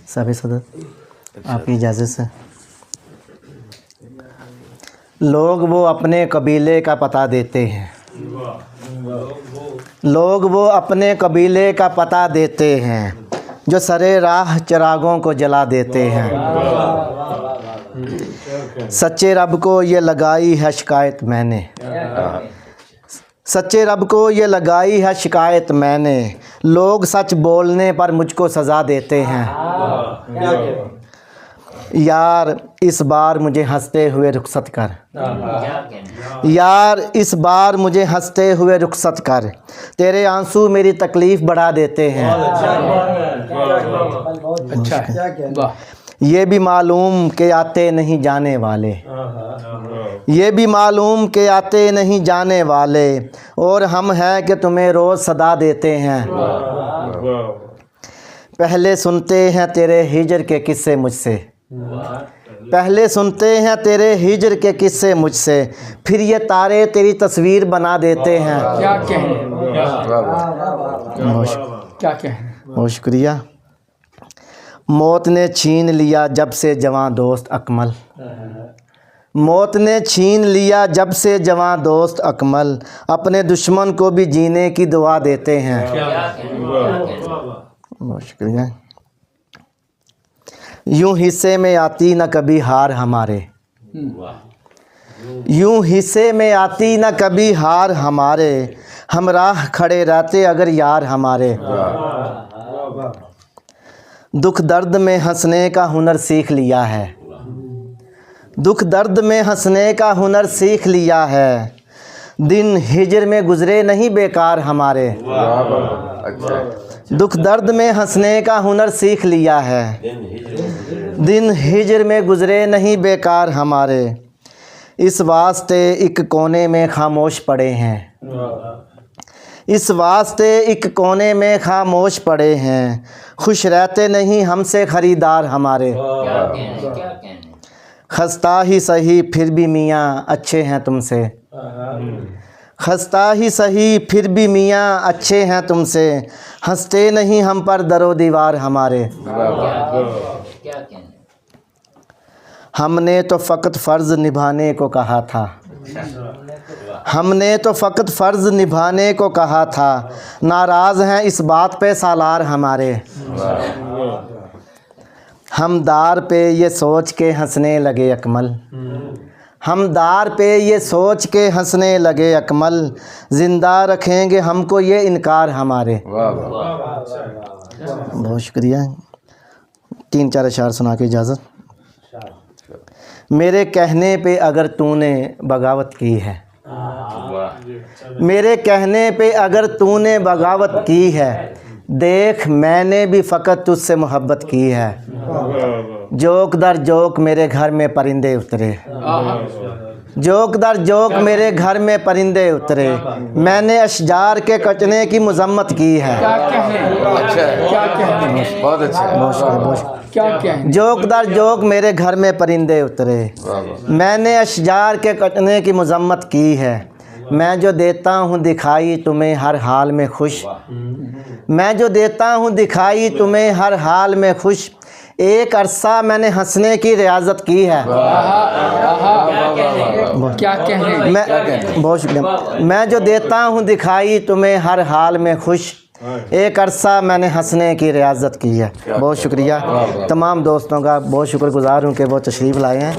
صاحب صدر آپ کی اجازت سے، لوگ وہ اپنے قبیلے کا پتہ دیتے ہیں، لوگ وہ اپنے قبیلے کا پتہ دیتے ہیں جو سرے راہ چراغوں کو جلا دیتے ہیں۔ سچے رب کو یہ لگائی ہے شکایت میں نے، سچے رب کو یہ لگائی ہے شکایت میں نے، لوگ سچ بولنے پر مجھ کو سزا دیتے ہیں۔ یار اس بار مجھے ہنستے ہوئے رخصت کر، یار اس بار مجھے ہنستے ہوئے رخصت کر، تیرے آنسو میری تکلیف بڑھا دیتے ہیں۔ یہ بھی معلوم کہ آتے نہیں جانے والے، یہ بھی معلوم کہ آتے نہیں جانے والے، اور ہم ہیں کہ تمہیں روز صدا دیتے ہیں۔ پہلے سنتے ہیں تیرے ہجر کے قصے مجھ سے، پہلے سنتے ہیں تیرے ہجر کے قصے مجھ سے، پھر یہ تارے تیری تصویر بنا دیتے ہیں۔ کیا کہیں، کیا کہیں، بہت شکریہ۔ موت نے چھین لیا جب سے جواں دوست اکمل، موت نے چھین لیا جب سے جواں دوست اکمل، اپنے دشمن کو بھی جینے کی دعا دیتے ہیں۔ بہت شکریہ۔ یوں حصے میں آتی نہ کبھی ہار ہمارے، یوں حصے میں آتی نہ کبھی ہار ہمارے، ہم راہ کھڑے رہتے اگر یار ہمارے۔ دکھ درد میں ہنسنے کا ہنر سیکھ لیا ہے، دکھ درد میں ہنسنے کا ہنر سیکھ لیا ہے، دن ہجر میں گزرے نہیں بیکار ہمارے۔ دکھ درد میں ہنسنے کا ہنر سیکھ لیا ہے، دن ہجر میں گزرے نہیں بیکار ہمارے، اس واسطے ایک کونے میں خاموش پڑے ہیں، اس واسطے ایک کونے میں خاموش پڑے ہیں، خوش رہتے نہیں ہم سے خریدار ہمارے۔ خستہ ہی سہی پھر بھی میاں اچھے ہیں تم سے، خستہ ہی سہی پھر بھی میاں اچھے ہیں تم سے، ہنستے نہیں ہم پر در و دیوار ہمارے۔ ہم نے تو فقط فرض نبھانے کو کہا تھا، ہم نے تو فقط فرض نبھانے کو کہا تھا، ناراض ہیں اس بات پہ سالار ہمارے۔ ہم دار پہ یہ سوچ کے ہنسنے لگے اکمل، ہم دار پہ یہ سوچ کے ہنسنے لگے اکمل، زندہ رکھیں گے ہم کو یہ انکار ہمارے۔ بہت شکریہ۔ 3-4 اشعار سنا کے اجازت۔ میرے کہنے پہ اگر تو نے بغاوت کی ہے، میرے کہنے پہ اگر تو نے بغاوت کی ہے، دیکھ میں نے بھی فقط تجھ سے محبت کی ہے، جوک در جوک میرے گھر میں پرندے اترے، جوک در جوک میرے گھر میں پرندے اترے، میں نے اشجار کے کٹنے کی مذمت کی ہے۔ کیا کہیں، بہت اچھا، بہت شکریہ، بہت شکریہ۔ کیا کہیں، جوک در جوک میرے گھر میں پرندے اترے، میں نے اشجار کے کٹنے کی مذمت کی ہے، میں جو دیتا ہوں دکھائی تمہیں ہر حال میں خوش، میں جو دیتا ہوں دکھائی تمہیں ہر حال میں خوش، ایک عرصہ میں نے ہنسنے کی ریاضت کی ہے۔ کیا کہیں، بہت شکریہ۔ میں جو دیتا ہوں دکھائی تمہیں ہر حال میں خوش، ایک عرصہ میں نے ہنسنے کی ریاضت کی ہے۔ بہت شکریہ۔ تمام دوستوں کا بہت شکر گزار ہوں کہ وہ تشریف لائے ہیں۔